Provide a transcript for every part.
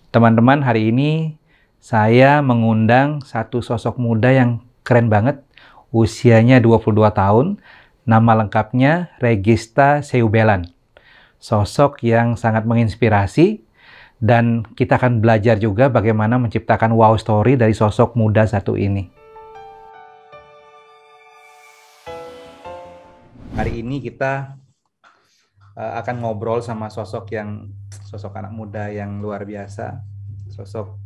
Teman-teman, hari ini saya mengundang satu sosok muda yang keren banget, usianya 22 tahun, nama lengkapnya Regista Seubelan. Sosok yang sangat menginspirasi dan kita akan belajar juga bagaimana menciptakan wow story dari sosok muda satu ini. Hari ini kita akan ngobrol sama sosok anak muda yang luar biasa. Sosok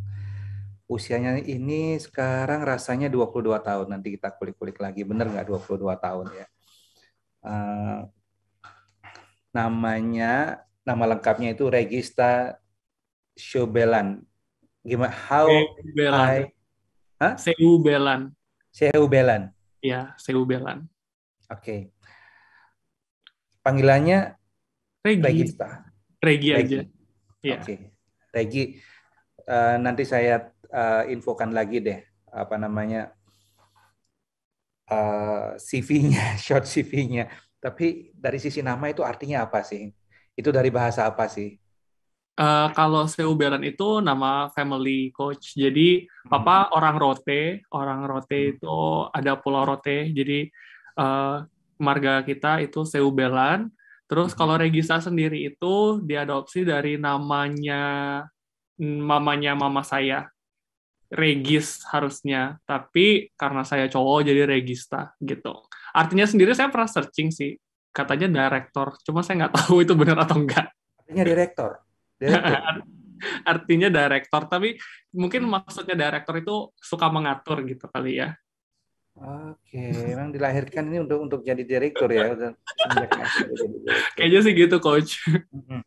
usianya ini sekarang rasanya 22 tahun. Nanti kita kulik-kulik lagi, bener nggak 22 tahun ya. Uh, nama lengkapnya itu Regista Seubelan. Gimana? Seubelan. Hah? Seubelan. Seubelan. Ya, Seubelan. Oke. Panggilannya Regi. Regista. Regi aja. Regi. Ya. Oke. Regi. Nanti saya infokan lagi deh apa namanya CV-nya, short CV-nya. Tapi dari sisi nama itu artinya apa sih? Itu dari bahasa apa sih? Kalau Seubelan itu nama family coach. Jadi Hmm. papa orang Rote. Orang Rote itu ada Pulau Rote. Jadi eh, marga kita itu Seubelan. Terus kalau Regisa sendiri itu diadopsi dari mamanya mama saya. Regis harusnya, tapi karena saya cowok jadi Regista gitu. Artinya sendiri saya pernah searching sih, katanya director, cuma saya nggak tahu itu benar atau enggak. Artinya direktor. Direktur. Artinya director, tapi mungkin maksudnya director itu suka mengatur gitu kali ya. Oke, memang dilahirkan ini untuk jadi direktur ya, udah semenjak SD udah jadi direktur. Kayaknya sih gitu, coach. Mhm.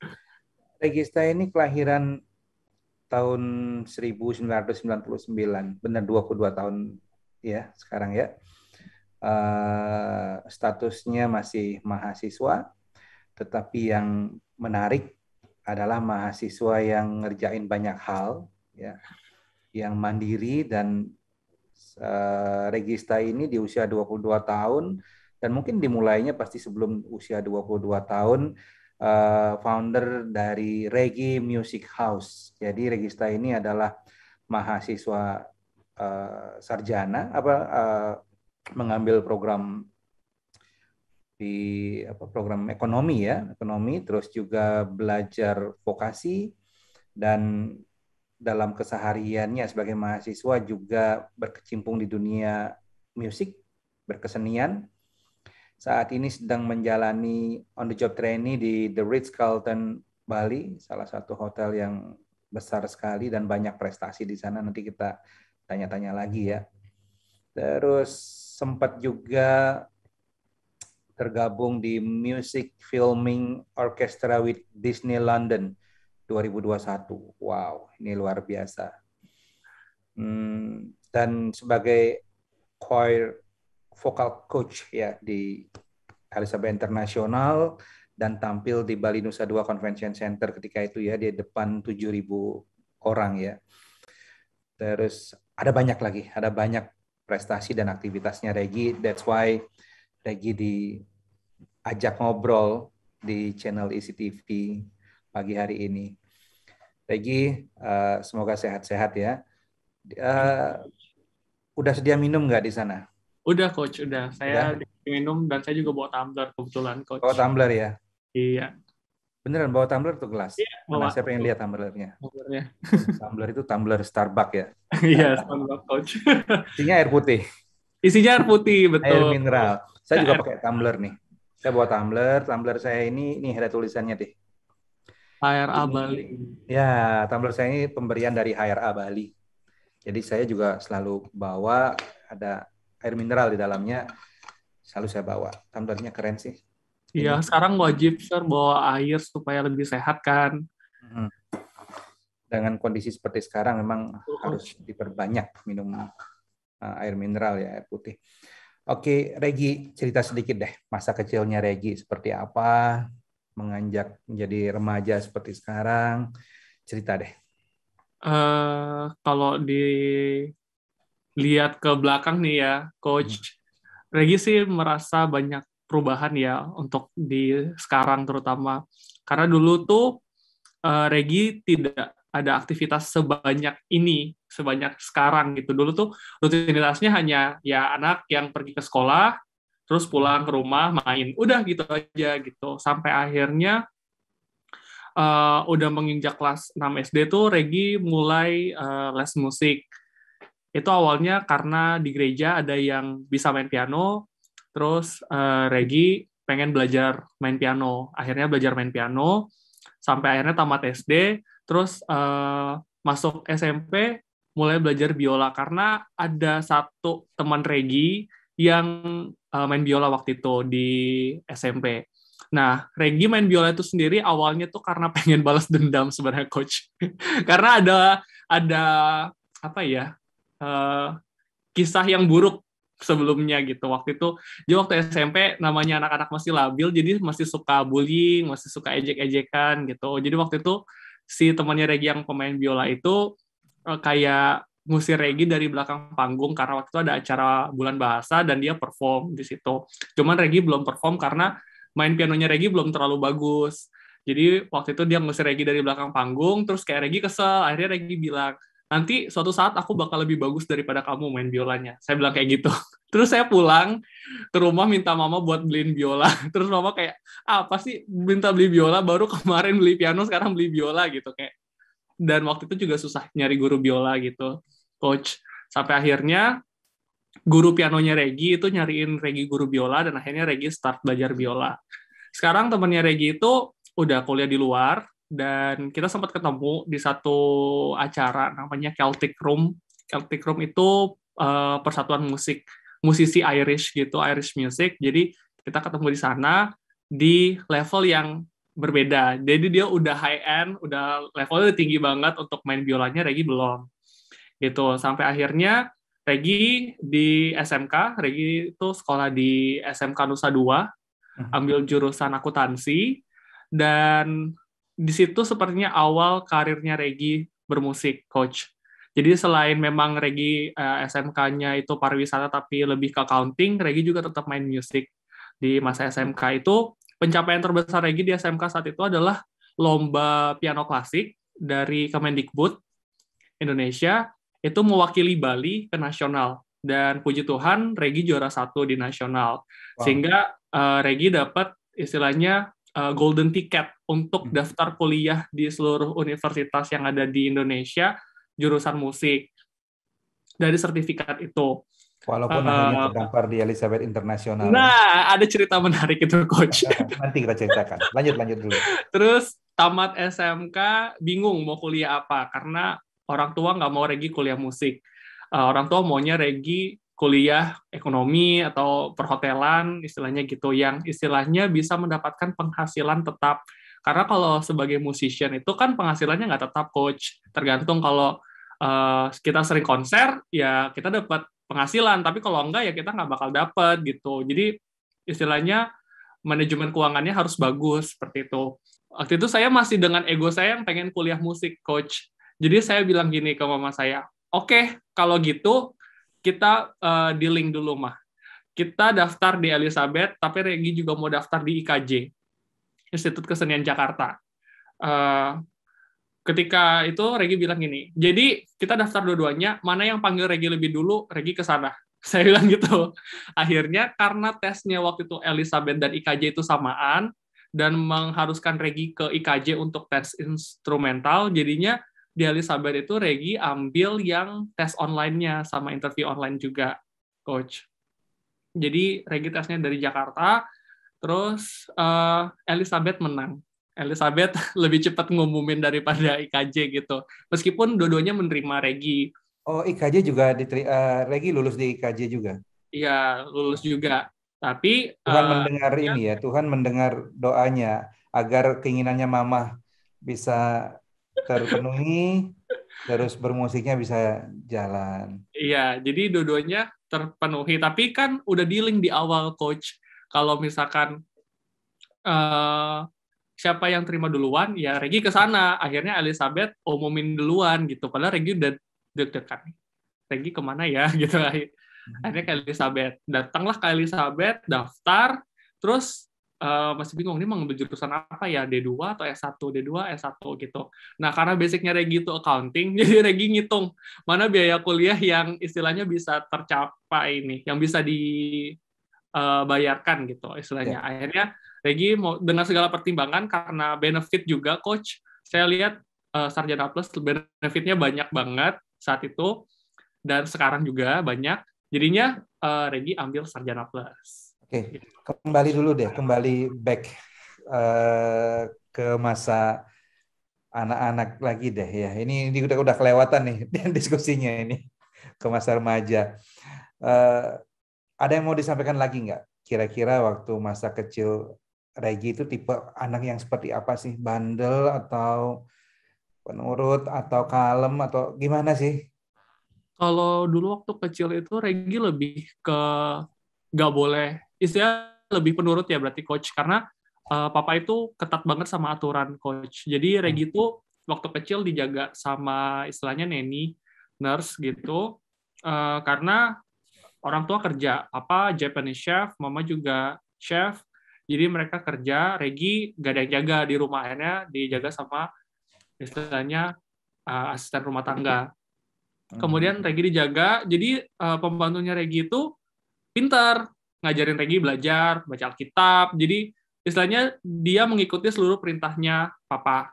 Regista ini kelahiran tahun 1999, benar 22 tahun ya sekarang ya. Statusnya masih mahasiswa, tetapi yang menarik adalah mahasiswa yang ngerjain banyak hal, ya, yang mandiri dan Regista ini di usia 22 tahun dan mungkin dimulainya pasti sebelum usia 22 tahun founder dari Regi Music House. Jadi Regista ini adalah mahasiswa sarjana mengambil program di program ekonomi ya, ekonomi terus juga belajar vokasi dan dalam kesehariannya sebagai mahasiswa juga berkecimpung di dunia musik, berkesenian. Saat ini sedang menjalani on the job training di The Ritz-Carlton Bali, salah satu hotel yang besar sekali dan banyak prestasi di sana. Nanti kita tanya-tanya lagi ya. Terus sempat juga tergabung di Music Filming Orchestra with Disney London 2021. Wow, ini luar biasa. Dan sebagai choir vocal coach ya di Elizabeth International dan tampil di Bali Nusa Dua Convention Center ketika itu ya di depan 7.000 orang ya. Terus ada banyak prestasi dan aktivitasnya Regi. That's why Regi diajak ngobrol di channel ICTV pagi hari ini. Regi, semoga sehat-sehat ya. Udah sedia minum nggak di sana? Udah, coach, udah. Saya Udah? minum dan saya juga bawa tumbler kebetulan, coach. Bawa tumbler ya? Iya, Beneran bawa tumbler tuh gelas? iya Mana bawa saya pengen lihat tumblernya. tumblernya. Tumbler itu tumbler Starbucks ya? Iya, sama coach. Isinya air putih, Isinya air putih, air betul. mineral. Saya juga Air pakai tumbler nih. Saya bawa tumbler saya ini, nih ada tulisannya deh. air Ini, abali. ya, tumbler saya ini pemberian dari HRA Bali. Jadi saya juga selalu bawa, ada air mineral di dalamnya, selalu saya bawa. Tumblernya keren sih. Iya, Ini. sekarang wajib sir bawa air supaya lebih sehat kan. Mhm. Dengan kondisi seperti sekarang memang Betul, harus coach. diperbanyak minum air mineral ya, air putih. Oke, Regi, cerita sedikit deh masa kecilnya Regi seperti apa, menganjak menjadi remaja seperti sekarang. Cerita deh. Kalau dilihat ke belakang nih ya, Mhm. coach, Regi sih merasa banyak perubahan ya untuk di sekarang terutama. Karena dulu tuh Regi tidak ada aktivitas sebanyak ini, sebanyak sekarang gitu. Dulu tuh rutinitasnya hanya ya anak yang pergi ke sekolah, terus pulang ke rumah main, udah gitu aja gitu. Sampai akhirnya udah menginjak kelas 6 SD tuh Regi mulai les musik. Itu awalnya karena di gereja ada yang bisa main piano, terus Regi pengen belajar main piano. Akhirnya belajar main piano, sampai akhirnya tamat SD, terus masuk SMP, mulai belajar biola, karena ada satu teman Regi yang main biola waktu itu di SMP. Nah, Regi main biola itu sendiri awalnya tuh karena pengen balas dendam sebenarnya, coach. Karena ada apa ya, eh, kisah yang buruk sebelumnya gitu. Waktu itu, dia waktu SMP namanya anak-anak masih labil, jadi masih suka bullying, masih suka ejek-ejekan gitu. Jadi waktu itu si temannya Regi yang pemain biola itu kayak ngusir Regi dari belakang panggung karena waktu itu ada acara bulan bahasa dan dia perform di situ. Cuman Regi belum perform karena main pianonya Regi belum terlalu bagus. Jadi waktu itu dia ngusir Regi dari belakang panggung, terus kayak Regi kesel, akhirnya Regi bilang, nanti suatu saat aku bakal lebih bagus daripada kamu main biolanya. Saya bilang kayak gitu. Terus saya pulang ke rumah minta mama buat beliin biola. Terus mama kayak, apa sih minta beli biola, baru kemarin beli piano, sekarang beli biola gitu. Kayak. Dan waktu itu juga susah nyari guru biola gitu, coach. Sampai akhirnya guru pianonya Regi itu nyariin Regi guru biola, dan akhirnya Regi start belajar biola. Sekarang temannya Regi itu udah kuliah di luar, dan kita sempat ketemu di satu acara namanya Celtic Room. Celtic Room itu persatuan musisi Irish gitu, Irish music. Jadi kita ketemu di sana di level yang berbeda. Jadi dia udah high end, udah levelnya tinggi banget untuk main biolanya, Regi belum. Gitu. Sampai akhirnya Regi di SMK, Regi itu sekolah di SMK Nusa Dua, ambil jurusan akuntansi, dan di situ sepertinya awal karirnya Regi bermusik, coach. Jadi selain memang Regi SMK-nya itu pariwisata tapi lebih ke accounting, Regi juga tetap main musik di masa SMK itu. Pencapaian terbesar Regi di SMK saat itu adalah lomba piano klasik dari Kemendikbud Indonesia, itu mewakili Bali ke nasional. Dan puji Tuhan, Regi juara 1 di nasional. Wow. Sehingga Regi dapat istilahnya golden ticket untuk daftar kuliah di seluruh universitas yang ada di Indonesia, jurusan musik. Dari sertifikat itu. Walaupun akhirnya terdampar di Elizabeth Internasional. Nah, ada cerita menarik itu, coach. Nanti kita ceritakan. Lanjut dulu. Terus tamat SMK bingung mau kuliah apa, karena orang tua nggak mau Regi kuliah musik. Orang tua maunya Regi kuliah ekonomi atau perhotelan, istilahnya gitu, yang istilahnya bisa mendapatkan penghasilan tetap. Karena kalau sebagai musician itu kan penghasilannya nggak tetap, coach. Tergantung kalau kita sering konser, ya kita dapat penghasilan, tapi kalau enggak ya kita nggak bakal dapat gitu. Jadi istilahnya manajemen keuangannya harus bagus seperti itu. Waktu itu saya masih dengan ego saya yang pengen kuliah musik, coach. Jadi saya bilang gini ke mama saya, oke, kalau gitu kita dealing dulu mah. Kita daftar di Elizabeth, tapi Regi juga mau daftar di IKJ, Institut Kesenian Jakarta. Ketika itu Regi bilang gini, jadi kita daftar dua-duanya, mana yang panggil Regi lebih dulu, Regi ke sana. Saya bilang gitu. Akhirnya karena tesnya waktu itu Elizabeth dan IKJ itu samaan, dan mengharuskan Regi ke IKJ untuk tes instrumental, jadinya di Elizabeth itu Regi ambil yang tes online-nya, sama interview online juga, coach. Jadi Regi tesnya dari Jakarta, terus Elizabeth menang. Elizabeth lebih cepat ngumumin daripada IKJ gitu. Meskipun dua-duanya menerima Regi. Oh, IKJ juga Regi lulus di IKJ juga? Iya, lulus juga. Tapi Tuhan mendengar ini ya, Tuhan mendengar doanya agar keinginannya Mama bisa terpenuhi, terus bermusiknya bisa jalan. Iya, jadi dua-duanya terpenuhi. Tapi kan udah dealing di awal, coach. Kalau misalkan siapa yang terima duluan, ya Regi ke sana. Akhirnya Elizabeth umumin duluan gitu. Padahal Regi udah deg-degan. Regi kemana ya? Gitu. Akhirnya ke Elizabeth. Datanglah ke Elizabeth, daftar, terus masih bingung nih mau ngambil jurusan apa ya, D2 atau S1, D2, S1 gitu. Nah, karena basicnya Regi itu accounting, jadi Regi ngitung mana biaya kuliah yang istilahnya bisa tercapai nih, yang bisa dibayarkan gitu istilahnya. Ya. Akhirnya Regi mau dengan segala pertimbangan karena benefit juga coach, saya lihat Sarjana Plus benefitnya banyak banget saat itu dan sekarang juga banyak. Jadinya Regi ambil Sarjana Plus. Oke, kembali dulu deh, kembali back ke masa anak-anak lagi deh ya. Ini udah kelewatan nih diskusinya ini ke masa remaja. Eh, ada yang mau disampaikan lagi nggak? Kira-kira waktu masa kecil Regi itu tipe anak yang seperti apa sih? Bandel atau penurut atau kalem atau gimana sih? Kalau dulu waktu kecil itu Regi lebih ke nggak boleh, istilah lebih penurut ya berarti coach, karena papa itu ketat banget sama aturan coach. Jadi Regi itu waktu kecil dijaga sama istilahnya neni, nurse gitu, karena orang tua kerja, papa Japanese chef, mama juga chef, jadi mereka kerja, Regi gak ada yang jaga di rumah, akhirnya dijaga sama istilahnya asisten rumah tangga. Kemudian Regi dijaga, jadi pembantunya Regi itu pintar, ngajarin Regi belajar, baca Alkitab, jadi istilahnya dia mengikuti seluruh perintahnya papa.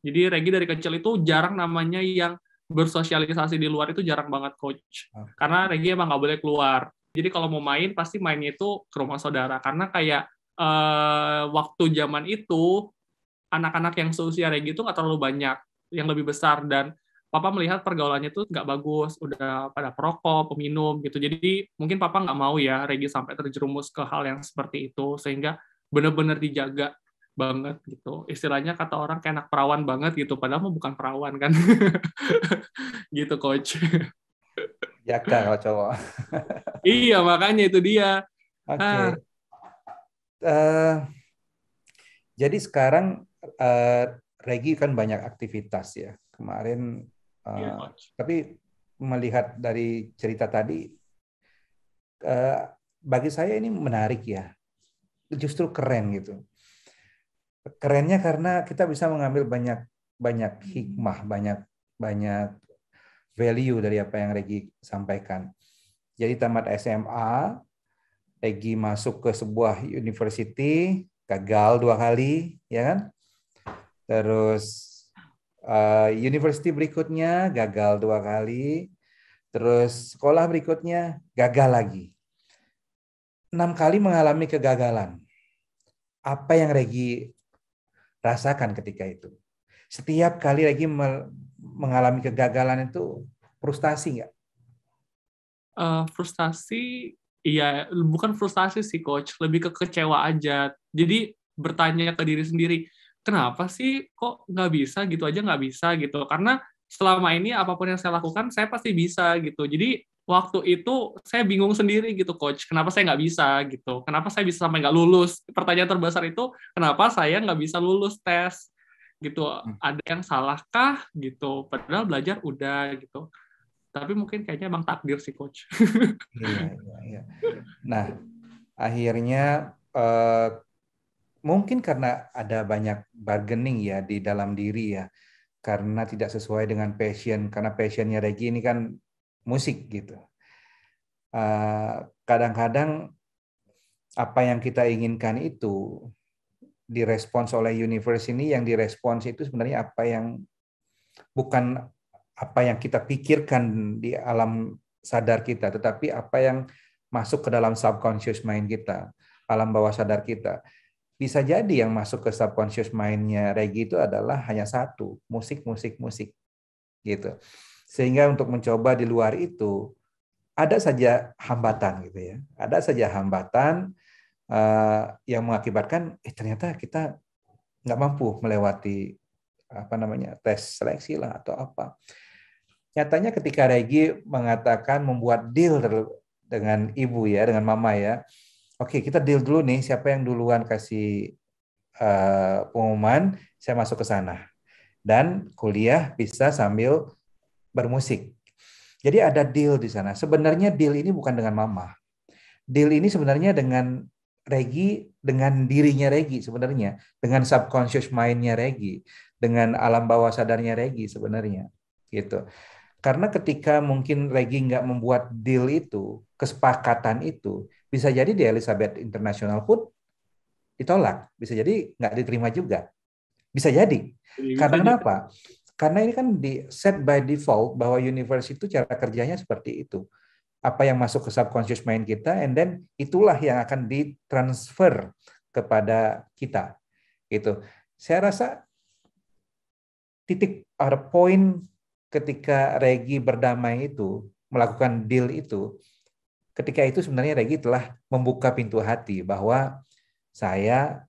Jadi Regi dari kecil itu jarang namanya yang bersosialisasi di luar, itu jarang banget coach. Karena Regi emang nggak boleh keluar. Jadi kalau mau main, pasti mainnya itu ke rumah saudara. Karena kayak waktu zaman itu, anak-anak yang seusia Regi itu nggak terlalu banyak, yang lebih besar. Dan papa melihat pergaulannya itu nggak bagus, udah pada perokok, peminum gitu. Jadi mungkin papa nggak mau ya Regi sampai terjerumus ke hal yang seperti itu, sehingga benar-benar dijaga banget gitu. Istilahnya kata orang kayak anak perawan banget gitu, padahal mau bukan perawan kan. Gitu coach. Jaka kalau cowok. Iya, makanya itu dia. Oke. Jadi sekarang Regi kan banyak aktivitas ya. Kemarin, Iya, coach. tapi melihat dari cerita tadi, bagi saya ini menarik ya. Justru keren gitu. Kerennya karena kita bisa mengambil banyak hikmah, banyak value dari apa yang Regi sampaikan. Jadi tamat SMA, Regi masuk ke sebuah university, gagal 2 kali, ya kan? Terus university berikutnya gagal 2 kali, terus sekolah berikutnya gagal lagi. 6 kali mengalami kegagalan. Apa yang Regi rasakan ketika itu? Setiap kali Regi mengalami kegagalan itu frustasi nggak? Frustasi, iya, bukan frustasi sih coach, lebih ke kecewa aja. Jadi bertanya ke diri sendiri, kenapa sih kok nggak bisa gitu aja nggak bisa gitu? Karena selama ini apapun yang saya lakukan saya pasti bisa gitu. Jadi waktu itu saya bingung sendiri gitu coach, kenapa saya nggak bisa gitu? Kenapa saya bisa sampai nggak lulus? Pertanyaan terbesar itu kenapa saya nggak bisa lulus tes gitu? Ada yang salahkah gitu? Padahal belajar udah gitu. Tapi mungkin kayaknya emang takdir sih coach. Iya, iya, iya. Nah, akhirnya mungkin karena ada banyak bargaining ya di dalam diri ya, karena tidak sesuai dengan passion, karena passionnya Regi ini kan musik gitu. Kadang-kadang apa yang kita inginkan itu direspons oleh universe ini, yang direspons itu sebenarnya apa yang bukan apa yang kita pikirkan di alam sadar kita, tetapi apa yang masuk ke dalam subconscious mind kita, alam bawah sadar kita. Bisa jadi yang masuk ke subconscious mind-nya Regi itu adalah hanya satu, musik gitu. Sehingga untuk mencoba di luar itu ada saja hambatan gitu ya. Ada saja hambatan yang mengakibatkan ternyata kita nggak mampu melewati tes seleksi lah atau apa. Nyatanya ketika Regi mengatakan membuat deal dengan ibu ya, dengan mama ya. Oke, kita deal dulu nih, siapa yang duluan kasih pengumuman, saya masuk ke sana. Dan kuliah bisa sambil bermusik. Jadi ada deal di sana. Sebenarnya deal ini bukan dengan mama. Deal ini sebenarnya dengan Regi dengan dirinya Regi sebenarnya, dengan subconscious mind-nya Regi, dengan alam bawah sadarnya Regi sebenarnya, gitu. Karena ketika mungkin Regi nggak membuat deal itu, kesepakatan itu, bisa jadi di Elizabeth International pun ditolak, bisa jadi nggak diterima juga, bisa jadi. Jadi bisa Karena jadi. kenapa? Karena ini kan di set by default bahwa universe itu cara kerjanya seperti itu. Apa yang masuk ke subconscious mind kita, and then itulah yang akan ditransfer kepada kita. Gitu. Saya rasa titik atau poin ketika Regi berdamai itu, melakukan deal itu, ketika itu sebenarnya Regi telah membuka pintu hati bahwa saya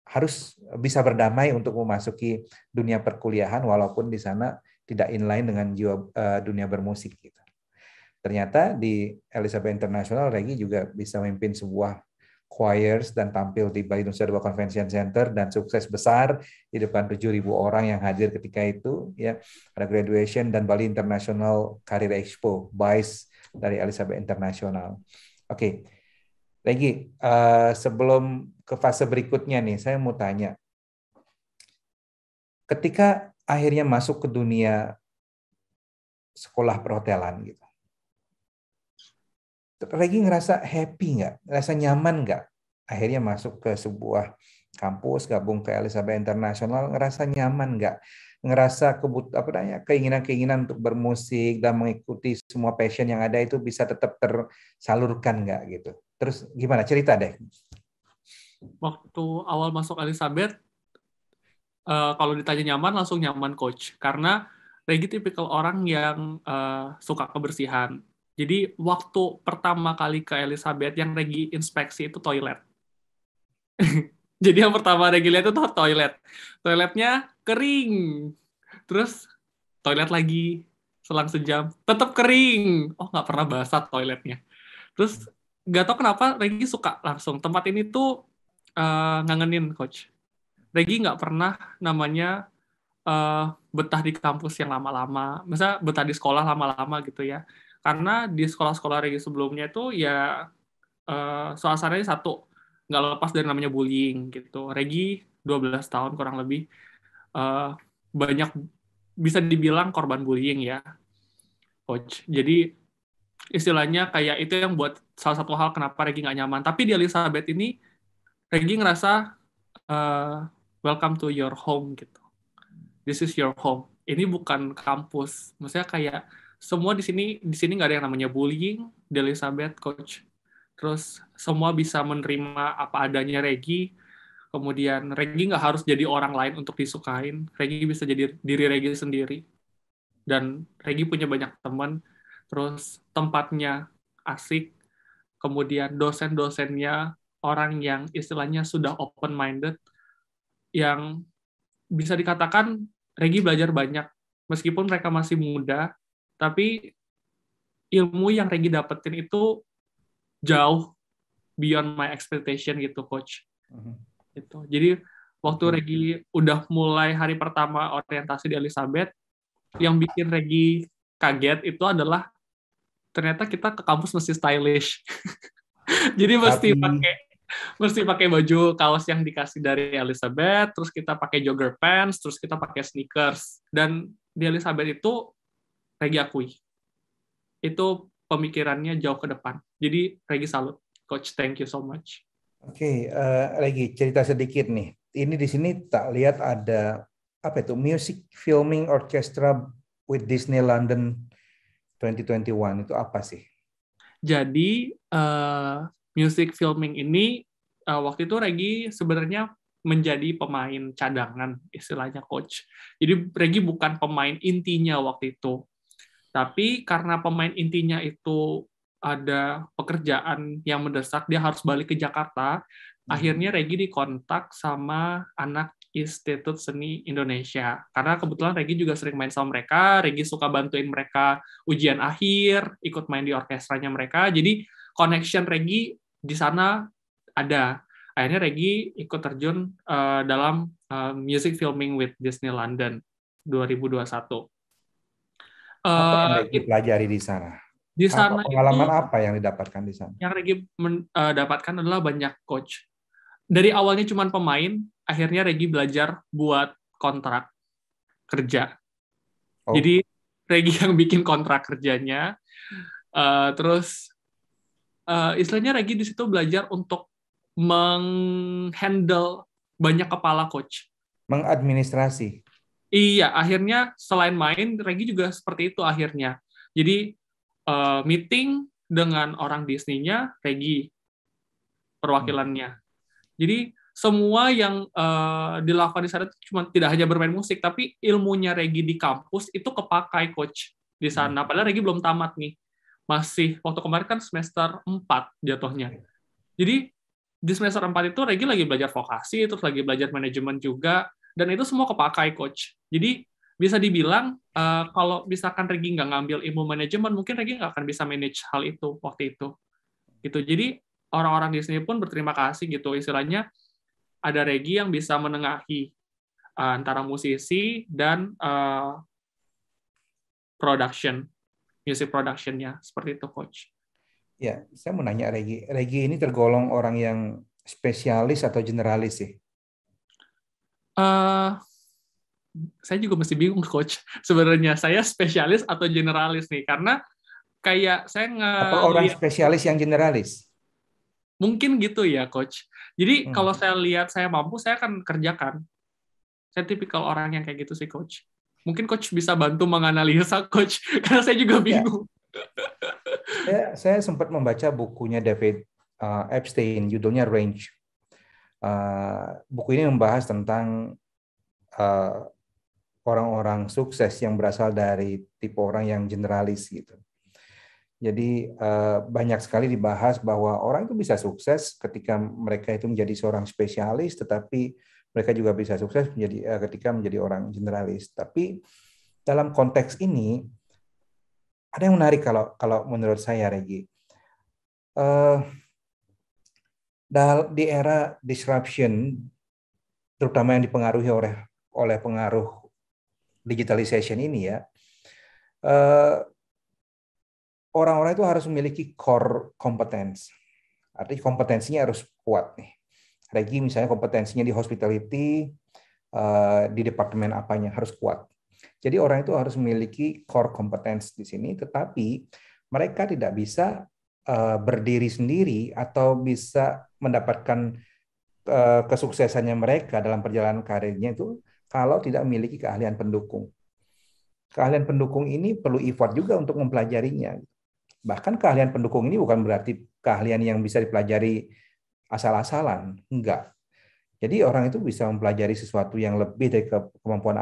harus bisa berdamai untuk memasuki dunia perkuliahan walaupun di sana tidak inline dengan jiwa dunia bermusik gitu. Ternyata di Elizabeth International Regi juga bisa memimpin sebuah choirs dan tampil di Bali Nusa Dua Convention Center dan sukses besar di depan 7.000 orang yang hadir ketika itu, ya. Ada graduation dan Bali International Career Expo BICE dari Elizabeth International. Oke. Regi, sebelum ke fase berikutnya nih, saya mau tanya. Ketika akhirnya masuk ke dunia sekolah perhotelan gitu, Regi ngerasa happy nggak? Ngerasa nyaman nggak? Akhirnya masuk ke sebuah kampus, gabung ke Elizabeth International, ngerasa nyaman nggak? Ngerasa keinginan-keinginan untuk bermusik dan mengikuti semua passion yang ada itu bisa tetap tersalurkan nggak gitu? Terus gimana? Cerita deh. Waktu awal masuk Elizabeth, kalau ditanya nyaman, langsung nyaman, Coach. Karena Regi tipikal orang yang suka kebersihan. Jadi waktu pertama kali ke Elizabeth, yang Regi inspeksi itu toilet. Jadi yang pertama Regi lihat itu toilet. Toiletnya kering. Terus toilet lagi, selang sejam, tetap kering. Oh, nggak pernah basah toiletnya. Terus nggak tahu kenapa Regi suka langsung. Tempat ini tuh ngangenin, Coach. Regi nggak pernah namanya betah di kampus yang lama-lama, misalnya betah di sekolah lama-lama gitu ya. Karena di sekolah-sekolah Regi sebelumnya itu ya suasananya satu, nggak lepas dari namanya bullying gitu. Regi 12 tahun kurang lebih eh, banyak bisa dibilang korban bullying ya, Coach. Jadi istilahnya kayak itu yang buat salah satu hal kenapa Regi nggak nyaman. Tapi di Elizabeth ini Regi ngerasa eh, welcome to your home gitu. This is your home. Ini bukan kampus. Maksudnya kayak semua di sini nggak ada yang namanya bullying di Elizabeth, Coach. Terus semua bisa menerima apa adanya Regi. Kemudian Regi nggak harus jadi orang lain untuk disukain. Regi bisa jadi diri Regi sendiri. Dan Regi punya banyak teman. Terus tempatnya asik. Kemudian dosen-dosennya orang yang istilahnya sudah open-minded. Yang bisa dikatakan Regi belajar banyak. Meskipun mereka masih muda, tapi ilmu yang Regi dapetin itu jauh beyond my expectation gitu, Coach. Gitu. Jadi waktu Regi udah mulai hari pertama orientasi di Elizabeth, yang bikin Regi kaget itu adalah ternyata kita ke kampus mesti stylish. Jadi Tapi mesti pakai baju kaos yang dikasih dari Elizabeth, terus kita pakai jogger pants, terus kita pakai sneakers. Dan di Elizabeth itu Regi akui, itu pemikirannya jauh ke depan. Jadi Regi salut, Coach, thank you so much. Oke, Regi, cerita sedikit nih. Ini di sini tak lihat ada apa itu Music Filming Orchestra with Disney London 2021 itu apa sih? Jadi music filming ini waktu itu Regi sebenarnya menjadi pemain cadangan istilahnya, Coach. Jadi Regi bukan pemain intinya waktu itu. Tapi karena pemain intinya itu ada pekerjaan yang mendesak, dia harus balik ke Jakarta, akhirnya Regi dikontak sama anak Institut Seni Indonesia. Karena kebetulan Regi juga sering main sama mereka, Regi suka bantuin mereka ujian akhir, ikut main di orkestranya mereka, jadi connection Regi di sana ada. Akhirnya Regi ikut terjun dalam Music Filming with Disney London 2021. Apa yang Regi pelajari di sana? Di Apa sana pengalaman itu apa yang didapatkan di sana? yang Regi dapatkan adalah banyak coach. Dari awalnya cuma pemain, akhirnya Regi belajar buat kontrak kerja. Oh, Jadi Regi yang bikin kontrak kerjanya, terus istilahnya Regi di situ belajar untuk menghandle banyak kepala coach. mengadministrasi. Iya, akhirnya selain main, Regi juga seperti itu akhirnya. Jadi meeting dengan orang Disney-nya, Regi Hmm. perwakilannya. Jadi semua yang dilakukan di sana itu cuma tidak hanya bermain musik, tapi ilmunya Regi di kampus itu kepakai coach di Hmm. sana. Padahal Regi belum tamat nih. Masih waktu kemarin kan semester 4 jatuhnya. Jadi di semester 4 itu Regi lagi belajar vokasi, terus lagi belajar manajemen juga, dan itu semua kepakai coach. Jadi bisa dibilang kalau misalkan Regi nggak ngambil ilmu manajemen, mungkin Regi nggak akan bisa manage hal itu waktu itu. Gitu. Jadi orang-orang di sini pun berterima kasih gitu. Istilahnya ada Regi yang bisa menengahi antara musisi dan production, music productionnya seperti itu, coach. Ya, saya mau nanya Regi. Regi ini tergolong orang yang spesialis atau generalis sih? Uh, saya juga masih bingung, coach. Sebenarnya saya spesialis atau generalis nih, karena kayak saya Atau orang ngelihat spesialis yang generalis? mungkin gitu ya, coach. Jadi Hmm. kalau saya lihat saya mampu, saya akan kerjakan. Saya tipikal orang yang kayak gitu sih, coach. Mungkin coach bisa bantu menganalisa, coach, karena saya juga Ya, bingung. saya sempat membaca bukunya David Epstein, judulnya Range. Buku ini membahas tentang uh, orang-orang sukses yang berasal dari tipe orang yang generalis gitu. Jadi banyak sekali dibahas bahwa orang itu bisa sukses ketika mereka itu menjadi seorang spesialis, tetapi mereka juga bisa sukses ketika menjadi orang generalis. Tapi dalam konteks ini ada yang menarik kalau kalau menurut saya, Regi. Uh, di era disruption, terutama yang dipengaruhi oleh pengaruh digitalization ini ya, orang-orang itu harus memiliki core competence. Artinya kompetensinya harus kuat nih. Regi misalnya kompetensinya di hospitality, di departemen apanya harus kuat. Jadi orang itu harus memiliki core competence di sini, tetapi mereka tidak bisa berdiri sendiri atau bisa mendapatkan kesuksesannya mereka dalam perjalanan karirnya itu kalau tidak memiliki keahlian pendukung. Keahlian pendukung ini perlu effort juga untuk mempelajarinya. Bahkan keahlian pendukung ini bukan berarti keahlian yang bisa dipelajari asal-asalan, enggak. Jadi orang itu bisa mempelajari sesuatu yang lebih dari kemampuan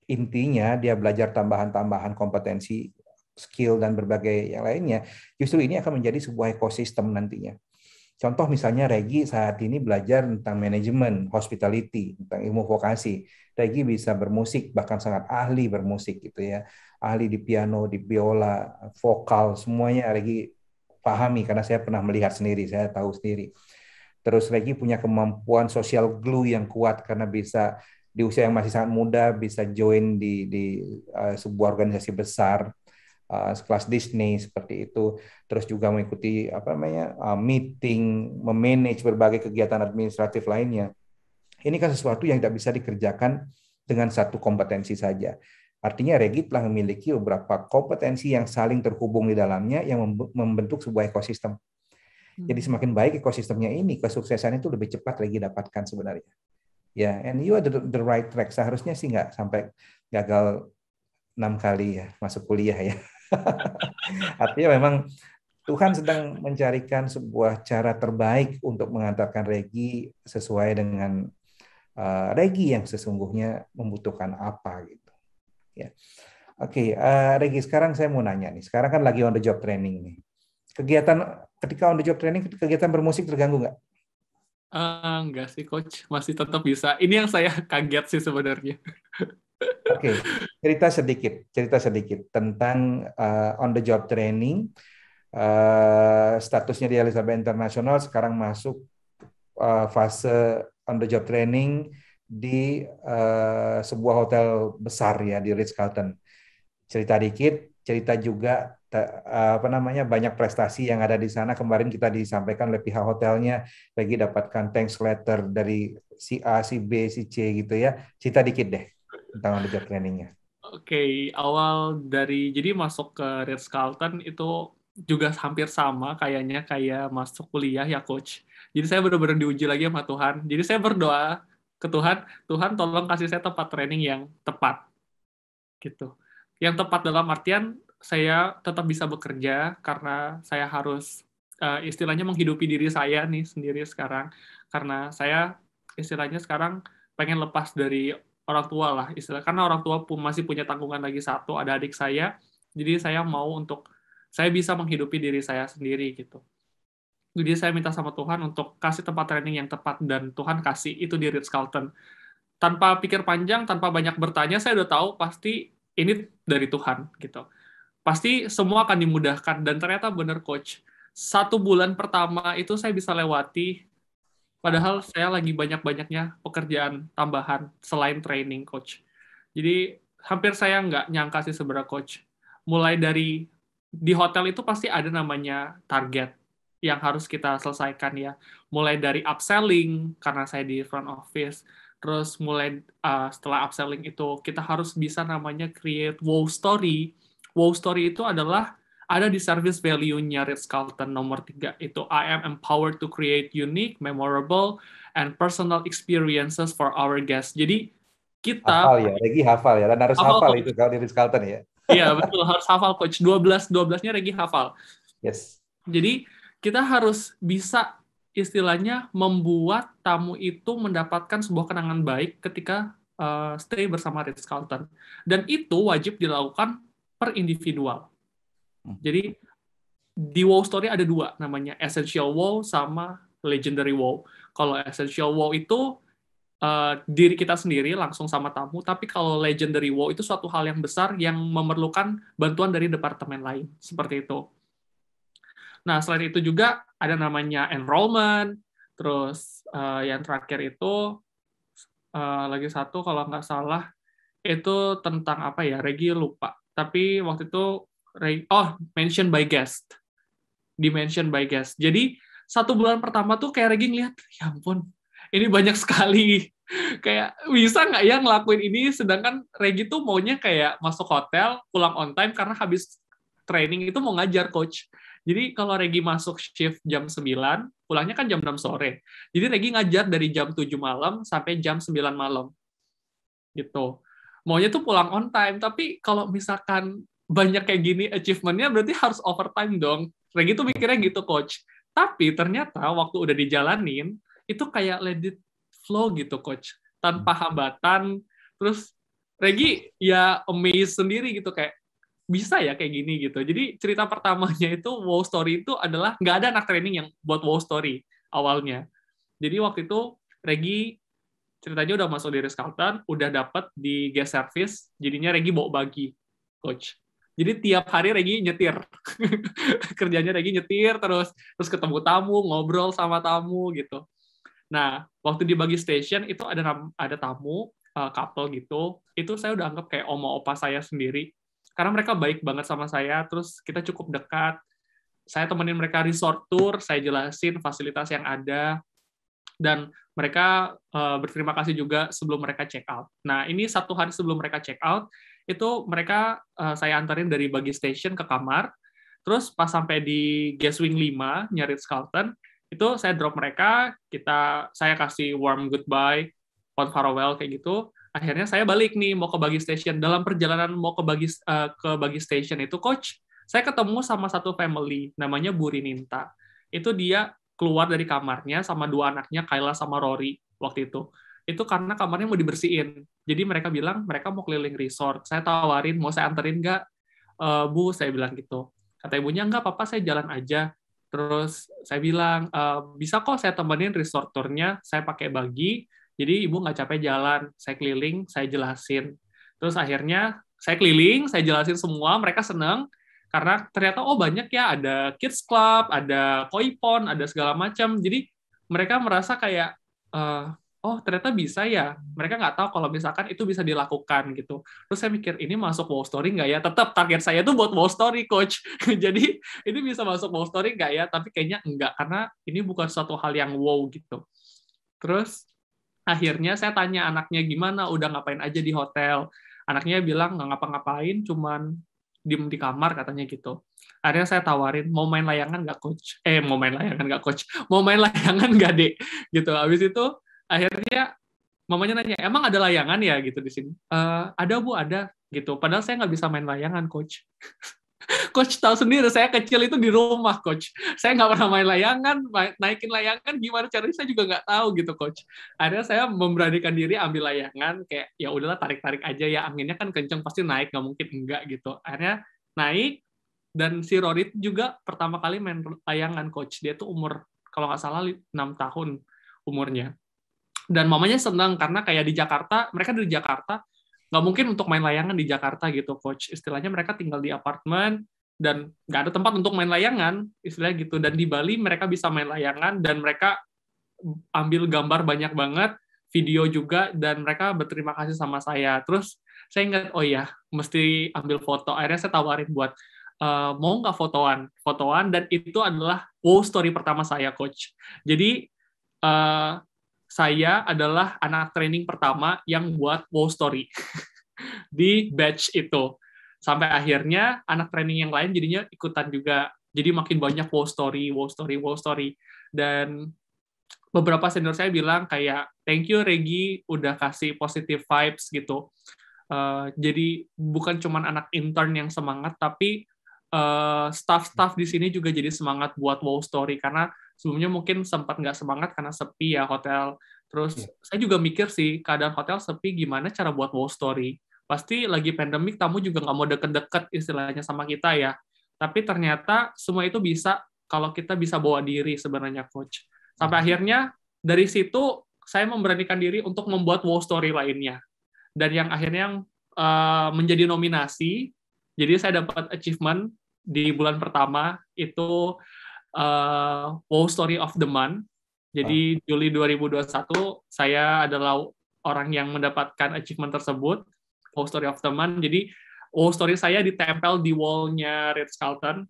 intinya, dia belajar tambahan-tambahan kompetensi, skill dan berbagai yang lainnya. Justru ini akan menjadi sebuah ekosistem nantinya. Contoh misalnya Regi saat ini belajar tentang manajemen, hospitality, tentang ilmu vokasi. Regi bisa bermusik, bahkan sangat ahli bermusik gitu ya. Ahli di piano, di biola, vokal, semuanya Regi pahami karena saya pernah melihat sendiri, saya tahu sendiri. Terus Regi punya kemampuan social glue yang kuat karena bisa di usia yang masih sangat muda bisa join di sebuah organisasi besar kelas Disney seperti itu, terus juga mengikuti apa namanya meeting, memanage berbagai kegiatan administratif lainnya. Ini kan sesuatu yang tidak bisa dikerjakan dengan satu kompetensi saja. Artinya Regi telah memiliki beberapa kompetensi yang saling terhubung di dalamnya yang membentuk sebuah ekosistem. Jadi semakin baik ekosistemnya ini, kesuksesan itu lebih cepat Regi dapatkan sebenarnya. Ya, and you are the right track. Seharusnya sih nggak sampai gagal 6 kali ya masuk kuliah ya. Artinya memang Tuhan sedang mencarikan sebuah cara terbaik untuk mengantarkan Regi sesuai dengan Regi yang sesungguhnya membutuhkan apa gitu. Ya. Oke, Regi, sekarang saya mau nanya nih. Sekarang kan lagi on the job training nih. Ketika on the job training, kegiatan bermusik terganggu nggak? Enggak sih, coach. Masih tetap bisa. Ini yang saya kaget sih sebenarnya. Oke, cerita sedikit tentang on the job training. Statusnya di Elizabeth International sekarang masuk fase on the job training di sebuah hotel besar ya di Ritz-Carlton. cerita dikit, cerita juga banyak prestasi yang ada di sana. Kemarin kita disampaikan oleh pihak hotelnya lagi dapatkan thanks letter dari si A, si B, si C gitu ya. Cerita dikit deh tentang on the job trainingnya. Oke, awal dari jadi masuk ke Ritz-Carlton itu juga hampir sama kayaknya kayak masuk kuliah ya coach. Jadi saya benar-benar diuji lagi sama Tuhan. Jadi saya berdoa ke Tuhan, Tuhan tolong kasih saya tempat training yang tepat gitu. Yang tepat dalam artian saya tetap bisa bekerja karena saya harus istilahnya menghidupi diri saya nih sendiri sekarang karena saya istilahnya sekarang pengen lepas dari orang tua lah istilah karena orang tua pun masih punya tanggungan lagi satu ada adik saya jadi saya mau untuk saya bisa menghidupi diri saya sendiri gitu jadi saya minta sama Tuhan untuk kasih tempat training yang tepat dan Tuhan kasih itu di Ritz-Carlton tanpa pikir panjang tanpa banyak bertanya saya udah tahu pasti ini dari Tuhan gitu pasti semua akan dimudahkan dan ternyata benar coach 1 bulan pertama itu saya bisa lewati padahal saya lagi banyak-banyaknya pekerjaan tambahan selain training coach jadi hampir saya nggak nyangka sih sebenarnya coach mulai dari di hotel itu pasti ada namanya target yang harus kita selesaikan ya mulai dari upselling karena saya di front office terus mulai setelah upselling itu kita harus bisa namanya create wow story. Wow story itu adalah ada di service value-nya Ritz-Carlton nomor 3 itu I am empowered to create unique, memorable, and personal experiences for our guests. Jadi kita Hafal ya, Regi hafal ya, dan harus hafal hafal coach. itu kalau di Ritz-Carlton ya. Iya betul harus hafal coach. 12-12-nya Regi hafal. Yes. Jadi kita harus bisa istilahnya membuat tamu itu mendapatkan sebuah kenangan baik ketika stay bersama Ritz-Carlton. Dan itu wajib dilakukan per individual. Jadi di wow story ada 2 namanya essential wow sama legendary wow. Kalau essential wow itu diri kita sendiri langsung sama tamu, tapi kalau legendary wow itu suatu hal yang besar yang memerlukan bantuan dari departemen lain seperti itu. Nah, selain itu juga ada namanya enrollment, terus yang terakhir itu lagi satu kalau nggak salah itu tentang apa ya, Regi lupa. Tapi waktu itu mention by guest. Dimension by guest. Jadi 1 bulan pertama tuh kayak Regi ngeliat, ya ampun, ini banyak sekali. Kayak bisa nggak ya ngelakuin ini, sedangkan Regi tuh maunya kayak masuk hotel, pulang on time, karena habis training itu mau ngajar coach. Jadi kalau Regi masuk shift jam 9, pulangnya kan jam 6 sore. Jadi Regi ngajar dari jam 7 malam sampai jam 9 malam. Gitu. Maunya tuh pulang on time, tapi kalau misalkan banyak kayak gini achievement-nya berarti harus overtime dong. Regi tuh mikirnya gitu, coach. Tapi ternyata waktu udah dijalanin, itu kayak let it flow gitu, coach. Tanpa hambatan. Terus Regi ya amazed sendiri gitu, kayak bisa ya kayak gini gitu. Jadi cerita pertamanya itu wow story itu adalah nggak ada anak training yang buat wow story awalnya. Jadi waktu itu Regi ceritanya udah masuk di Ritz-Carlton, udah dapat di guest service, jadinya Regi bawa bagi coach. Jadi tiap hari Regi nyetir. Kerjanya Regi nyetir terus ketemu tamu, ngobrol sama tamu gitu. Nah, waktu di bagi station itu ada tamu couple gitu. Itu saya udah anggap kayak oma opa saya sendiri. Karena mereka baik banget sama saya, terus kita cukup dekat. Saya temenin mereka resort tour, saya jelasin fasilitas yang ada dan mereka berterima kasih juga sebelum mereka check out. Nah, ini 1 hari sebelum mereka check out, itu mereka saya antarin dari bagi station ke kamar, terus pas sampai di guest wing 5, nyari Ritz-Carlton, itu saya drop mereka, saya kasih warm goodbye, fond farewell, kayak gitu. Akhirnya saya balik nih, mau ke bagi station. Dalam perjalanan mau ke bagi station itu, coach, saya ketemu sama satu family, namanya Bu Rininta. Itu dia keluar dari kamarnya sama 2 anaknya, Kayla sama Rory, waktu itu. Itu karena kamarnya mau dibersihin. Jadi mereka bilang, mereka mau keliling resort. Saya tawarin, mau saya anterin nggak? Bu, saya bilang gitu. Kata ibunya, nggak apa-apa, saya jalan aja. Terus saya bilang, bisa kok saya temenin resort tour-nya, saya pakai bagi, jadi ibu nggak capek jalan. Saya keliling, saya jelasin. Terus akhirnya saya keliling, saya jelasin semua, mereka seneng, karena ternyata banyak ya, ada kids club, ada koi pond, ada segala macam. Jadi mereka merasa kayak oh ternyata bisa ya. Mereka nggak tahu kalau misalkan itu bisa dilakukan gitu. Terus saya mikir, ini masuk Wow Story nggak ya? Tetap target saya tuh buat Wow Story, Coach. Jadi ini bisa masuk Wow Story nggak ya? Tapi kayaknya enggak, karena ini bukan suatu hal yang wow gitu. Terus akhirnya saya tanya anaknya gimana, udah ngapain aja di hotel. Anaknya bilang nggak ngapa-ngapain, cuman diem di kamar katanya gitu. Akhirnya saya tawarin, mau main layangan nggak coach? Mau main layangan nggak coach? Mau main layangan nggak dek? Gitu. Habis itu akhirnya mamanya nanya, emang ada layangan ya gitu di sini? Ada bu, ada gitu. Padahal saya nggak bisa main layangan coach. Coach tahu sendiri, saya kecil itu di rumah, Coach. Saya nggak pernah main layangan, naikin layangan gimana caranya saya juga nggak tahu gitu, Coach. Akhirnya saya memberanikan diri ambil layangan, kayak ya udahlah tarik-tarik aja ya, anginnya kan kenceng pasti naik, nggak mungkin enggak gitu. Akhirnya naik, dan si Rory juga pertama kali main layangan, Coach. Dia tuh umur, kalau nggak salah 6 tahun umurnya. Dan mamanya senang karena kayak di Jakarta, mereka dari Jakarta, nggak mungkin untuk main layangan di Jakarta gitu, Coach. Istilahnya mereka tinggal di apartemen, dan nggak ada tempat untuk main layangan, istilahnya gitu. Dan di Bali mereka bisa main layangan, dan mereka ambil gambar banyak banget, video juga, dan mereka berterima kasih sama saya. Terus saya ingat, oh ya, mesti ambil foto. Akhirnya saya tawarin buat, mau nggak fotoan, dan itu adalah wow story pertama saya, Coach. Jadi, saya adalah anak training pertama yang buat wow story di batch itu. Sampai akhirnya anak training yang lain jadinya ikutan juga. Jadi makin banyak wow story, wow story, wow story. Dan beberapa senior saya bilang kayak, thank you Regi udah kasih positive vibes gitu. Jadi bukan cuma anak intern yang semangat, tapi staff-staff di sini juga jadi semangat buat wow story, karena sebelumnya mungkin sempat nggak semangat karena sepi ya hotel. Terus saya juga mikir sih, keadaan hotel sepi gimana cara buat wow story. Pasti lagi pandemik, tamu juga nggak mau deket-deket istilahnya sama kita ya. Tapi ternyata semua itu bisa kalau kita bisa bawa diri sebenarnya, Coach. Sampai akhirnya dari situ saya memberanikan diri untuk membuat wow story lainnya. Dan yang akhirnya menjadi nominasi, jadi saya dapat achievement di bulan pertama itu Wow Story of the Month. Jadi Juli 2021 saya adalah orang yang mendapatkan achievement tersebut, Wow Story of the Month. Jadi Wow Story saya ditempel di wall-nya Ritz-Carlton,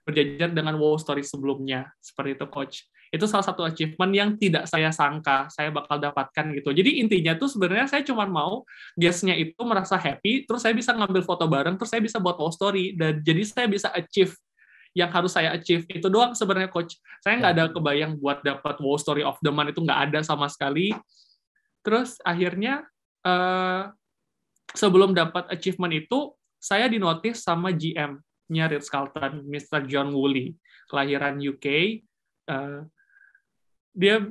berjajar dengan Wow Story sebelumnya. Seperti itu, Coach. Itu salah satu achievement yang tidak saya sangka saya bakal dapatkan gitu. Jadi intinya tuh sebenarnya saya cuma mau guest-nya itu merasa happy, terus saya bisa ngambil foto bareng, terus saya bisa buat Wow Story, dan jadi saya bisa achieve yang harus saya achieve. Itu doang sebenarnya, Coach. Saya nggak ada kebayang buat dapat Wow Story of the Month, itu nggak ada sama sekali. Terus akhirnya sebelum dapat achievement itu, saya dinotis sama GM-nya Ritz-Carlton, Mr. John Woolley, kelahiran UK. Dia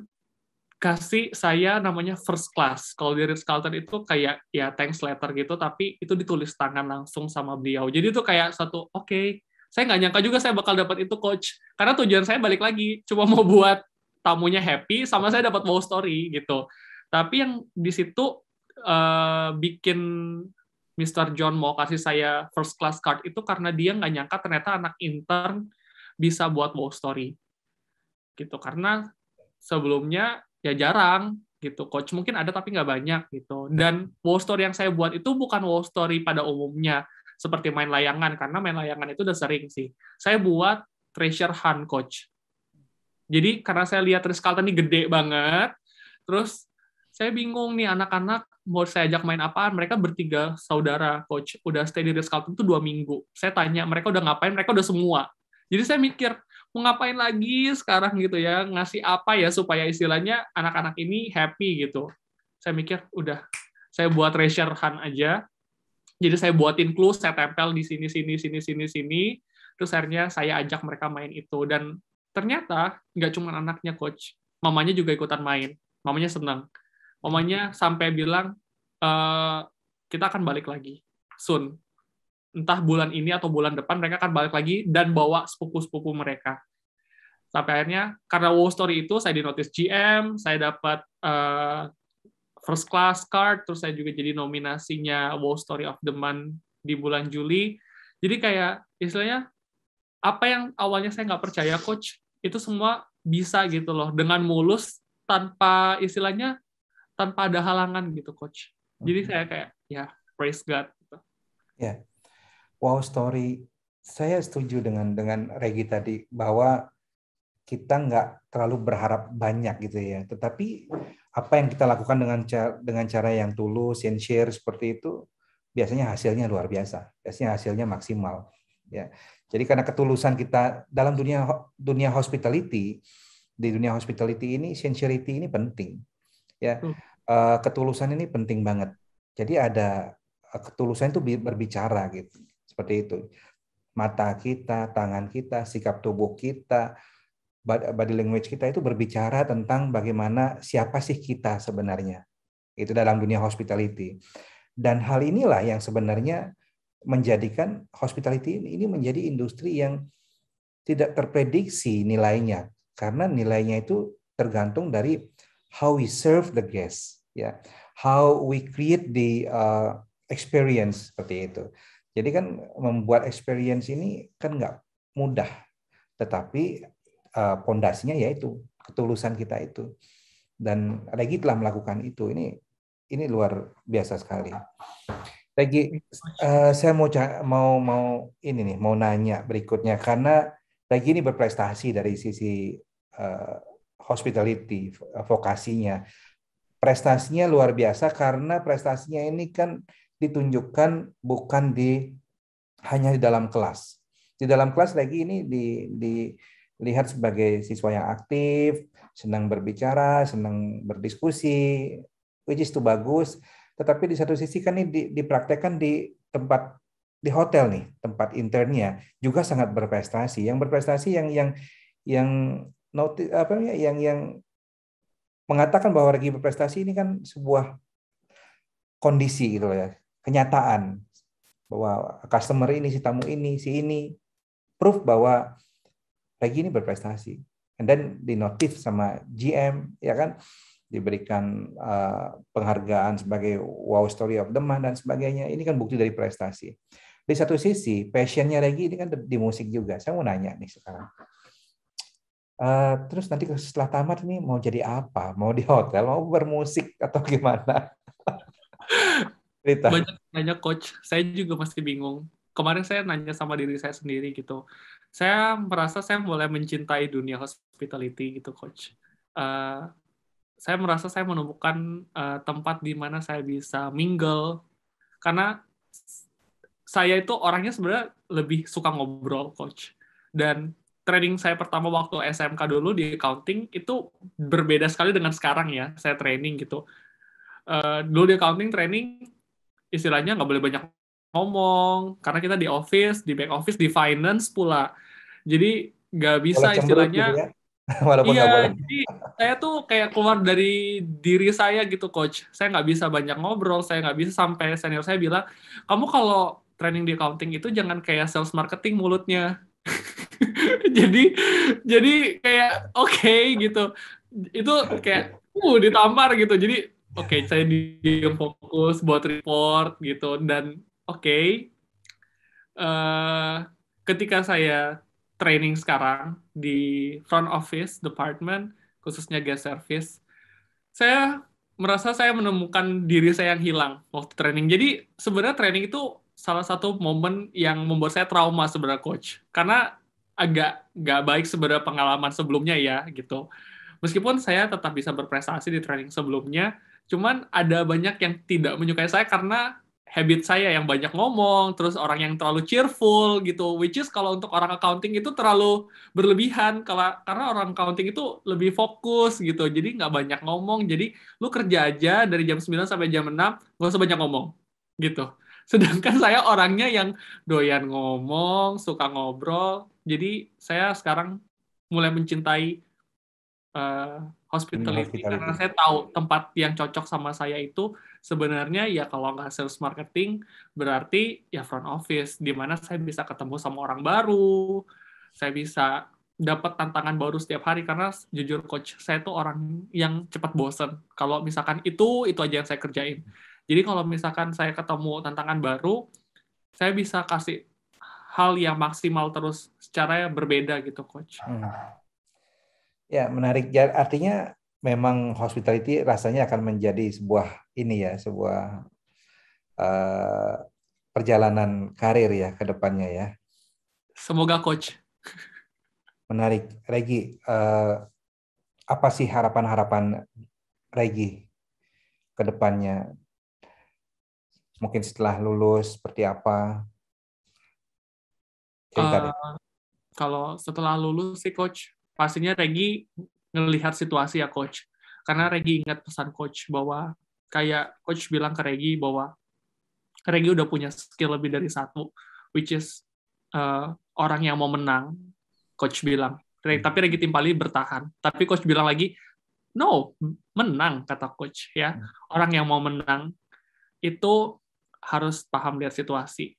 kasih saya namanya first class. Kalau di Ritz-Carlton itu kayak ya thanks letter gitu, tapi itu ditulis tangan langsung sama beliau. Jadi itu kayak satu, oke, saya nggak nyangka juga saya bakal dapat itu, Coach. Karena tujuan saya balik lagi, cuma mau buat tamunya happy, sama saya dapat wow story gitu. Tapi yang di situ bikin Mr. John mau kasih saya first class card itu karena dia nggak nyangka ternyata anak intern bisa buat wow story. Gitu. Karena sebelumnya ya jarang gitu, Coach mungkin ada tapi nggak banyak gitu. Dan wow story yang saya buat itu bukan wow story pada umumnya seperti main layangan, karena main layangan itu udah sering sih. Saya buat treasure hunt, Coach. Jadi karena saya lihat Ritz-Carlton ini gede banget, terus saya bingung nih anak-anak mau saya ajak main apaan. Mereka bertiga saudara, Coach, udah stay di Ritz-Carlton itu 2 minggu. Saya tanya mereka udah ngapain, mereka udah semua. Jadi saya mikir, mau ngapain lagi sekarang gitu ya, ngasih apa ya supaya istilahnya anak-anak ini happy gitu. Saya mikir, udah, saya buat treasure hunt aja. Jadi saya buatin clue, saya tempel di sini, sini. Terus akhirnya saya ajak mereka main itu. Dan ternyata nggak cuma anaknya, Coach. Mamanya juga ikutan main. Mamanya senang. Mamanya sampai bilang, kita akan balik lagi, soon. Entah bulan ini atau bulan depan mereka akan balik lagi dan bawa sepupu-sepupu mereka. Sampai akhirnya karena wow story itu saya dinotis GM, saya dapat first class card, terus saya juga jadi nominasinya Wow Story of the Month di bulan Juli. Jadi kayak istilahnya apa yang awalnya saya nggak percaya, Coach, itu semua bisa gitu loh dengan mulus tanpa istilahnya tanpa ada halangan gitu, Coach. Jadi saya kayak, ya, praise God. Gitu. Ya, wow story. Saya setuju dengan Regi tadi bahwa kita nggak terlalu berharap banyak gitu ya. Tetapi apa yang kita lakukan dengan cara yang tulus, sincere seperti itu, biasanya hasilnya luar biasa. Biasanya hasilnya maksimal. Ya. Jadi karena ketulusan kita dalam dunia hospitality, di dunia hospitality ini sincerity ini penting. Ya, ketulusan ini penting banget. Jadi ada ketulusan itu berbicara gitu, seperti itu. Mata kita, tangan kita, sikap tubuh kita, body language kita itu berbicara tentang bagaimana siapa sih kita sebenarnya. Itu dalam dunia hospitality. Dan hal inilah yang sebenarnya menjadikan hospitality ini menjadi industri yang tidak terprediksi nilainya, karena nilainya itu tergantung dari how we serve the guests, ya, how we create the experience seperti itu. Jadi kan membuat experience ini kan nggak mudah, tetapi pondasinya yaitu ketulusan kita itu. Dan Regi telah melakukan itu. Ini luar biasa sekali. Regi, saya mau ini nih, mau nanya berikutnya karena Regi ini berprestasi dari sisi hospitality, vokasinya. Prestasinya luar biasa karena prestasinya ini kan ditunjukkan bukan hanya di dalam kelas. Di dalam kelas Regi ini dilihat sebagai siswa yang aktif, senang berbicara, senang berdiskusi, which is itu bagus. Tetapi di satu sisi kan ini dipraktekkan di hotel nih, tempat internnya juga sangat berprestasi. Yang berprestasi yang mengatakan bahwa Regi berprestasi ini kan sebuah kondisi gitu ya, kenyataan bahwa customer ini, si tamu ini, si ini proof bahwa Regi ini berprestasi. And then dinotif sama GM, ya kan, diberikan penghargaan sebagai wow story of the month dan sebagainya. Ini kan bukti dari prestasi. Di satu sisi, passionnya Regi ini kan di musik juga. Saya mau nanya nih sekarang. Terus nanti setelah tamat ini mau jadi apa? Mau di hotel, mau bermusik atau gimana? Banyak Coach. Saya juga masih bingung. Kemarin saya nanya sama diri saya sendiri gitu. Saya merasa saya mulai mencintai dunia hospitality gitu, Coach. Saya merasa saya menemukan tempat di mana saya bisa mingle. Karena saya itu orangnya sebenarnya lebih suka ngobrol, Coach. Dan training saya pertama waktu SMK dulu di accounting itu berbeda sekali dengan sekarang ya, saya training gitu. Dulu di accounting training, istilahnya nggak boleh banyak ngomong, karena kita di office, di back office, di finance pula. Jadi nggak Boleh bisa cemberut gitu istilahnya, ya? Walaupun nggak iya, boleh. jadi saya tuh kayak keluar dari diri saya gitu, Coach. Saya nggak bisa banyak ngobrol, saya nggak bisa sampai senior saya bilang, kamu kalau training di accounting itu jangan kayak sales marketing mulutnya. jadi jadi kayak oke, gitu. Itu kayak ditampar gitu. Jadi oke, saya diem fokus buat report gitu dan ketika saya training sekarang di front office department, khususnya guest service, saya merasa saya menemukan diri saya yang hilang waktu training. Jadi sebenarnya training itu salah satu momen yang membuat saya trauma sebenarnya, Coach. Karena agak nggak baik sebenarnya pengalaman sebelumnya ya gitu. Meskipun saya tetap bisa berprestasi di training sebelumnya, cuman ada banyak yang tidak menyukai saya karena habit saya yang banyak ngomong, terus orang yang terlalu cheerful gitu, which is kalau untuk orang accounting itu terlalu berlebihan, karena orang accounting itu lebih fokus gitu, jadi nggak banyak ngomong, jadi lu kerja aja dari jam 9 sampai jam 6, nggak usah banyak ngomong, gitu. Sedangkan saya orangnya yang doyan ngomong, suka ngobrol, jadi saya sekarang mulai mencintai Dunia hospitality karena hospitality. saya tahu tempat yang cocok sama saya itu sebenarnya ya kalau nggak sales marketing berarti ya front office di mana saya bisa ketemu sama orang baru, saya bisa dapat tantangan baru setiap hari karena jujur Coach saya tuh orang yang cepat bosen kalau misalkan itu aja yang saya kerjain. Jadi kalau misalkan saya ketemu tantangan baru, saya bisa kasih hal yang maksimal terus secara berbeda gitu Coach. Ya, menarik. Artinya memang hospitality rasanya akan menjadi sebuah ini ya, sebuah eh, perjalanan karir ya ke depannya ya. Semoga coach. Menarik. Regi, apa sih harapan-harapan Regi ke depannya? Mungkin setelah lulus seperti apa? Cerita deh. Eh, Kalau setelah lulus sih coach, pastinya Regi ngelihat situasi ya coach. Karena Regi ingat pesan coach bahwa kayak coach bilang ke Regi bahwa Regi udah punya skill lebih dari satu, which is orang yang mau menang. Coach bilang. Tapi Regi Timpali bertahan. Tapi coach bilang lagi, no, menang kata coach ya. Orang yang mau menang itu harus paham lihat situasi.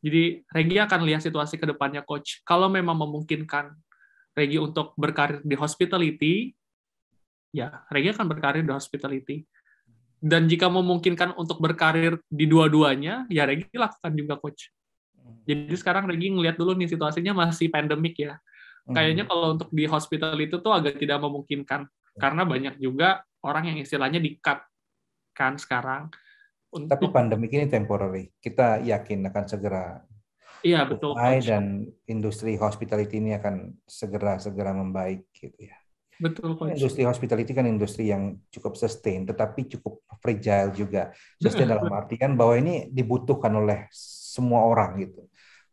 Jadi Regi akan lihat situasi ke depannya coach. Kalau memang memungkinkan Regi untuk berkarir di hospitality, ya Regi akan berkarir di hospitality. Dan jika memungkinkan untuk berkarir di dua-duanya, ya Regi lakukan juga coach. Jadi sekarang Regi ngelihat dulu nih situasinya masih pandemik ya. Kayaknya kalau untuk di hospital itu tuh agak tidak memungkinkan. Karena banyak juga orang yang istilahnya di-cut kan sekarang. Tapi Untuk pandemi ini temporary. Kita yakin akan segera iya betul usai coach. dan industri hospitality ini akan segera membaik gitu ya. Betul coach. Industri hospitality kan industri yang cukup sustain, tetapi cukup fragile juga. Sustain dalam artian bahwa ini dibutuhkan oleh semua orang gitu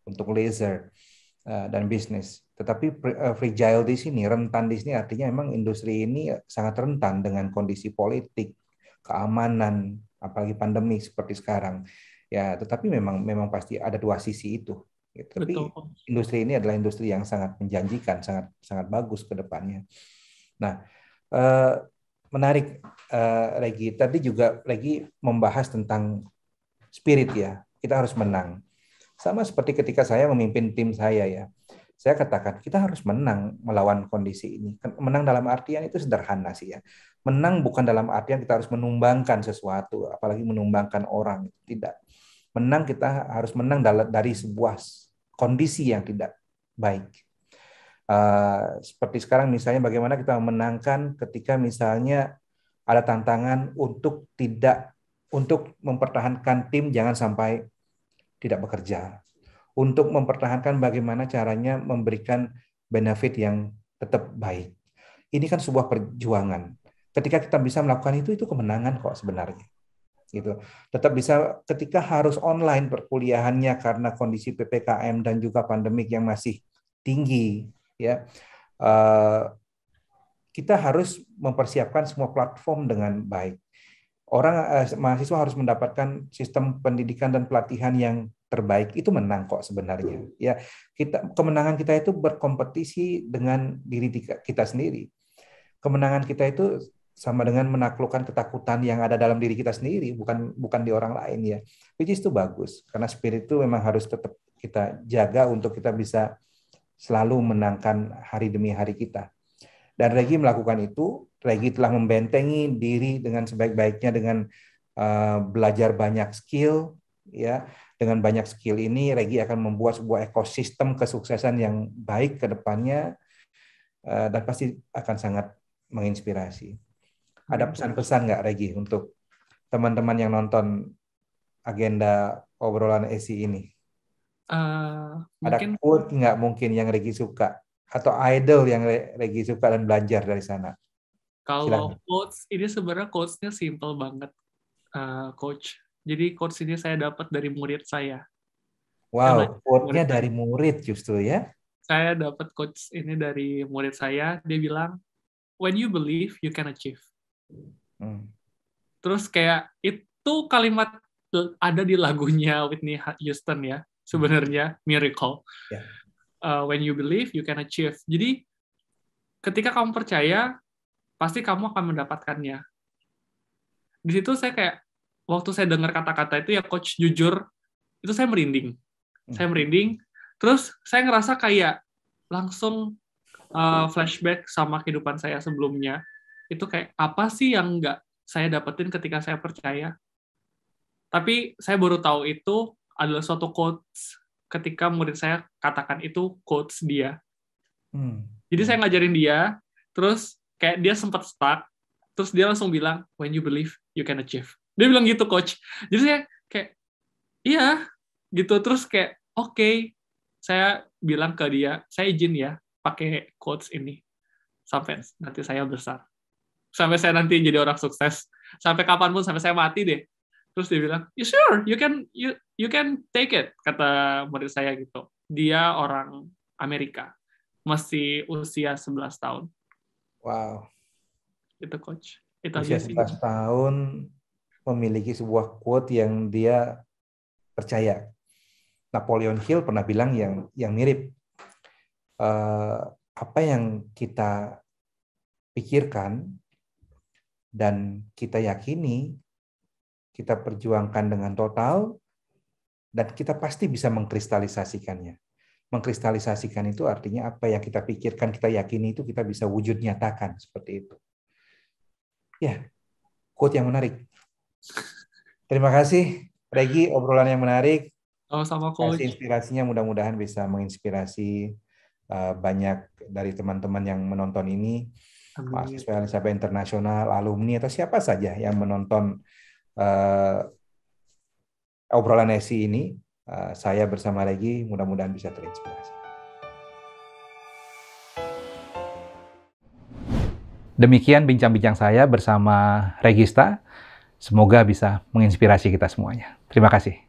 untuk leisure dan bisnis. Tetapi fragile di sini, rentan di sini artinya memang industri ini sangat rentan dengan kondisi politik, keamanan, apalagi pandemi seperti sekarang. Ya, tetapi memang pasti ada dua sisi itu. Gitu. Tapi Betul coach. industri ini adalah industri yang sangat menjanjikan, sangat bagus ke depannya. Nah, eh, menarik Regi. Tadi juga Regi membahas tentang spirit ya. Kita harus menang. Sama seperti ketika saya memimpin tim saya ya. Saya katakan kita harus menang melawan kondisi ini. Menang dalam artian itu sederhana sih ya. Menang bukan dalam artian kita harus menumbangkan sesuatu, apalagi menumbangkan orang. Tidak. Menang kita harus menang dari sebuah kondisi yang tidak baik. Seperti sekarang misalnya bagaimana kita memenangkan ketika misalnya ada tantangan untuk mempertahankan tim jangan sampai tidak bekerja, untuk mempertahankan bagaimana caranya memberikan benefit yang tetap baik. Ini kan sebuah perjuangan. Ketika kita bisa melakukan itu kemenangan kok sebenarnya. Gitu. Tetap bisa ketika harus online perkuliahannya karena kondisi PPKM dan juga pandemik yang masih tinggi, ya. Kita harus mempersiapkan semua platform dengan baik. Mahasiswa harus mendapatkan sistem pendidikan dan pelatihan yang terbaik, itu menang kok sebenarnya. Ya, kemenangan kita itu berkompetisi dengan diri kita sendiri. Kemenangan kita itu sama dengan menaklukkan ketakutan yang ada dalam diri kita sendiri, bukan di orang lain ya. Which is itu bagus karena spirit itu memang harus tetap kita jaga untuk kita bisa selalu menangkan hari demi hari kita. Dan Regi melakukan itu. Regi telah membentengi diri dengan sebaik-baiknya dengan belajar banyak skill, ya. Dengan banyak skill ini, Regi akan membuat sebuah ekosistem kesuksesan yang baik ke depannya dan pasti akan sangat menginspirasi. Ada pesan-pesan nggak, Regi, untuk teman-teman yang nonton agenda obrolan ESI ini? Ada Mungkin quote nggak mungkin yang Regi suka? Atau idol yang Regi suka dan belajar dari sana? kalau Silakan. quotes ini sebenarnya quotes-nya simple banget, coach. Jadi quotes ini saya dapat dari murid saya. Saya belajar Wow, dari murid quote-nya saya. dari murid justru ya. Saya dapat quotes ini dari murid saya. Dia bilang, when you believe, you can achieve. Terus kayak itu kalimat ada di lagunya Whitney Houston ya, sebenarnya Miracle. Ya. When you believe, you can achieve. Jadi ketika kamu percaya, pasti kamu akan mendapatkannya. Di situ saya kayak, waktu saya dengar kata-kata itu ya coach, jujur, itu saya merinding. Saya merinding, terus saya ngerasa kayak langsung flashback sama kehidupan saya sebelumnya. Itu kayak, apa sih yang nggak saya dapetin ketika saya percaya? Tapi saya baru tahu itu adalah suatu quotes ketika murid saya katakan itu quotes dia. Jadi saya ngajarin dia, terus kayak dia sempat stuck, terus dia langsung bilang, when you believe, you can achieve. Dia bilang gitu, coach. Jadi saya kayak, iya, gitu. Terus kayak, oke. Saya bilang ke dia, saya izin ya, pakai quotes ini. Sampai nanti saya besar. Sampai saya nanti jadi orang sukses. Sampai kapanpun, sampai saya mati deh. Terus dia bilang, you sure, you can take it, kata murid saya gitu. Dia orang Amerika, masih usia 11 tahun. Wow. Itu coach. Itu Usia aja sih. 11 tahun memiliki sebuah quote yang dia percaya. Napoleon Hill pernah bilang yang mirip. Apa yang kita pikirkan dan kita yakini, kita perjuangkan dengan total, dan kita pasti bisa mengkristalisasikannya. Mengkristalisasikan itu artinya apa yang kita pikirkan, kita yakini itu kita bisa wujud nyatakan, seperti itu. Ya, quote yang menarik. Terima kasih, Regi, obrolan yang menarik. Sama coach. Inspirasinya mudah-mudahan bisa menginspirasi banyak dari teman-teman yang menonton ini, mahasiswa Elizabeth Internasional, alumni, atau siapa saja yang menonton obrolan Esi ini. Saya bersama Regi mudah-mudahan bisa terinspirasi. Demikian bincang-bincang saya bersama Regista. Semoga bisa menginspirasi kita semuanya. Terima kasih.